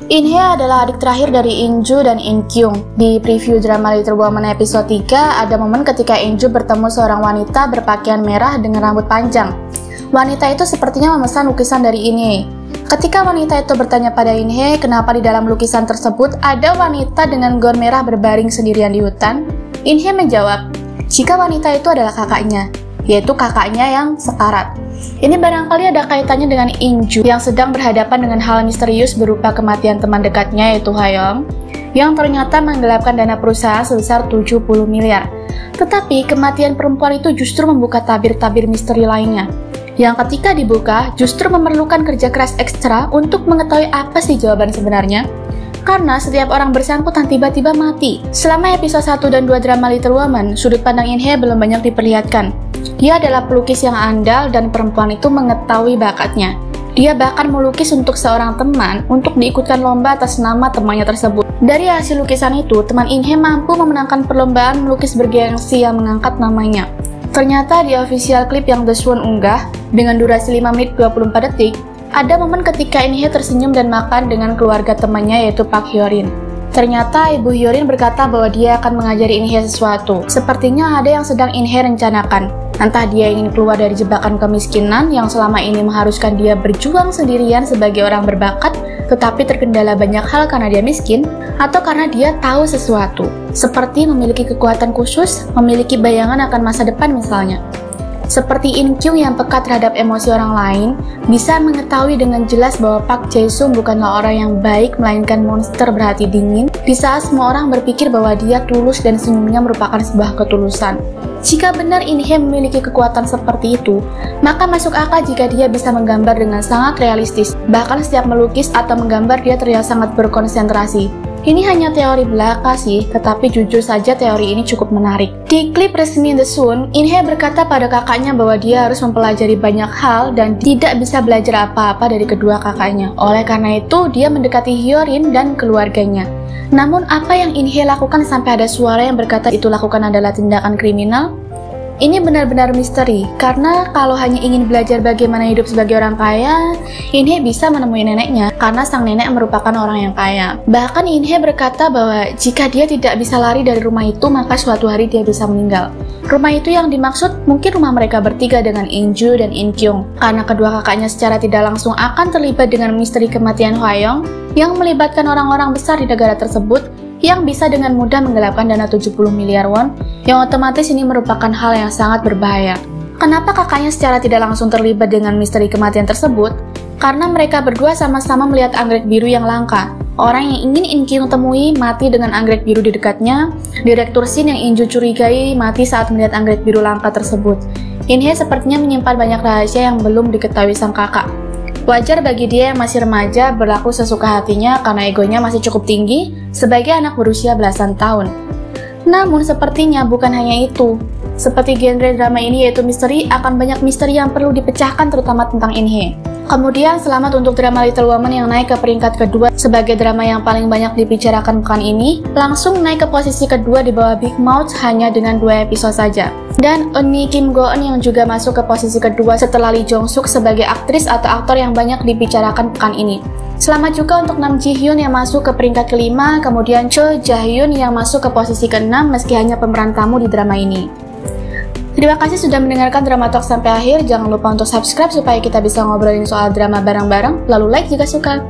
In-hye adalah adik terakhir dari In-ju dan In-kyung. Di preview drama Little Woman episode 3, ada momen ketika In-ju bertemu seorang wanita berpakaian merah dengan rambut panjang. Wanita itu sepertinya memesan lukisan dari In-hye. Ketika wanita itu bertanya pada In-hye kenapa di dalam lukisan tersebut ada wanita dengan gaun merah berbaring sendirian di hutan, In-hye menjawab, jika wanita itu adalah kakaknya, yaitu kakaknya yang sekarat. Ini barangkali ada kaitannya dengan In-ju yang sedang berhadapan dengan hal misterius berupa kematian teman dekatnya yaitu Ha-young yang ternyata menggelapkan dana perusahaan sebesar 70 miliar. Tetapi kematian perempuan itu justru membuka tabir-tabir misteri lainnya yang ketika dibuka justru memerlukan kerja keras ekstra untuk mengetahui apa sih jawaban sebenarnya. Karena setiap orang bersangkutan tiba-tiba mati. Selama episode 1 dan 2 drama Little Woman, sudut pandang In-hye belum banyak diperlihatkan. Dia adalah pelukis yang andal dan perempuan itu mengetahui bakatnya. Dia bahkan melukis untuk seorang teman untuk diikutkan lomba atas nama temannya tersebut. Dari hasil lukisan itu, teman In-hye mampu memenangkan perlombaan melukis bergengsi yang mengangkat namanya. Ternyata di official clip yang The Swan unggah, dengan durasi 5 menit 24 detik, ada momen ketika In-hye tersenyum dan makan dengan keluarga temannya yaitu Park Hyo-rin. Ternyata Ibu Hyo-rin berkata bahwa dia akan mengajari In-hye sesuatu. Sepertinya ada yang sedang In-hye rencanakan. Entah dia ingin keluar dari jebakan kemiskinan yang selama ini mengharuskan dia berjuang sendirian sebagai orang berbakat, tetapi terkendala banyak hal karena dia miskin, atau karena dia tahu sesuatu, seperti memiliki kekuatan khusus, memiliki bayangan akan masa depan misalnya. Seperti In-kyung yang peka terhadap emosi orang lain, bisa mengetahui dengan jelas bahwa Park Jae-sung bukanlah orang yang baik, melainkan monster berhati dingin, di saat semua orang berpikir bahwa dia tulus dan senyumnya merupakan sebuah ketulusan. Jika benar In-hye memiliki kekuatan seperti itu, maka masuk akal jika dia bisa menggambar dengan sangat realistis. Bahkan setiap melukis atau menggambar dia terlihat sangat berkonsentrasi. Ini hanya teori belaka sih, tetapi jujur saja teori ini cukup menarik. Di klip resmi The Sun, In-hye berkata pada kakaknya bahwa dia harus mempelajari banyak hal dan tidak bisa belajar apa-apa dari kedua kakaknya. Oleh karena itu, dia mendekati Hyo-rin dan keluarganya. Namun apa yang In-hye lakukan sampai ada suara yang berkata itu lakukan adalah tindakan kriminal? Ini benar-benar misteri, karena kalau hanya ingin belajar bagaimana hidup sebagai orang kaya, In-hye bisa menemui neneknya, karena sang nenek merupakan orang yang kaya. Bahkan In-hye berkata bahwa jika dia tidak bisa lari dari rumah itu, maka suatu hari dia bisa meninggal. Rumah itu yang dimaksud mungkin rumah mereka bertiga dengan In-ju dan In-kyung, karena kedua kakaknya secara tidak langsung akan terlibat dengan misteri kematian Ha-young yang melibatkan orang-orang besar di negara tersebut, yang bisa dengan mudah menggelapkan dana 70 miliar won, yang otomatis ini merupakan hal yang sangat berbahaya. Kenapa kakaknya secara tidak langsung terlibat dengan misteri kematian tersebut? Karena mereka berdua sama-sama melihat anggrek biru yang langka. Orang yang ingin In-kyung temui mati dengan anggrek biru di dekatnya, direktur Shin yang In-ju curigai mati saat melihat anggrek biru langka tersebut. In-hye sepertinya menyimpan banyak rahasia yang belum diketahui sang kakak. Wajar bagi dia yang masih remaja berlaku sesuka hatinya karena egonya masih cukup tinggi sebagai anak berusia belasan tahun. Namun sepertinya bukan hanya itu. Seperti genre drama ini yaitu misteri, akan banyak misteri yang perlu dipecahkan terutama tentang In-hye. Kemudian selamat untuk drama Little Woman yang naik ke peringkat kedua sebagai drama yang paling banyak dibicarakan pekan ini, langsung naik ke posisi kedua di bawah Big Mouth hanya dengan 2 episode saja. Dan Eunmi Kim Go-eun yang juga masuk ke posisi kedua setelah Lee Jong Suk sebagai aktris atau aktor yang banyak dibicarakan pekan ini. Selamat juga untuk Nam Ji Hyun yang masuk ke peringkat kelima, kemudian Cho Ja Hyun yang masuk ke posisi ke-6 meski hanya pemeran tamu di drama ini. Terima kasih sudah mendengarkan Drama Talk sampai akhir. Jangan lupa untuk subscribe supaya kita bisa ngobrolin soal drama bareng-bareng. Lalu like jika suka.